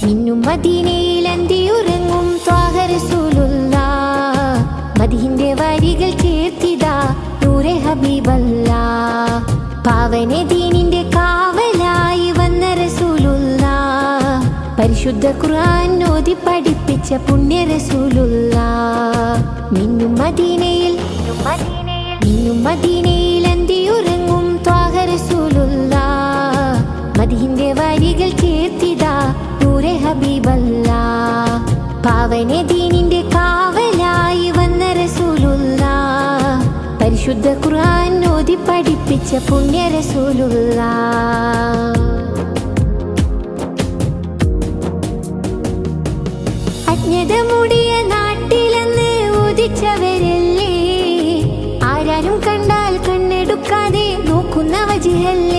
മിന്നും മദീനയിൽ അന്തിയുറങ്ങും ത്വാഹ റസൂലുള്ളാഹ്. മദീന്റെ വരികൾ ചേർത്തിതാ നൂറെ ഹബീബല്ലാഹ്. പാവന ദീനിന്റെ കാവലായി വന്ന റസൂലുള്ളാഹ്. പരിശുദ്ധ ഖുർആൻ ഓതി പഠിപ്പിച്ച പുണ്യ റസൂലുള്ളാഹ്. മിന്നും മദീനയിൽ അന്തിയുറങ്ങും ത്വാഹ റസൂലുള്ളാഹ്. മദീന്റെ വരികൾ ചേർത്തിതാ നൂറെ ഹബീബല്ലാഹ്. പാവന ദീനിന്റെ കാവലായി വന്ന റസൂലുള്ളാഹ്. പരിശുദ്ധ ഖുർആൻ ഓതി പഠിപ്പിച്ച പുണ്യ റസൂലുള്ളാഹ്. അജ്ഞത മൂടിയ നാട്ടിലെന്ന് ഉദിച്ചവരല്ലേ, ആരാരും കണ്ടാൽ കണ്ണെടുക്കാതെ നോക്കുന്ന വജിഹല്ലേ.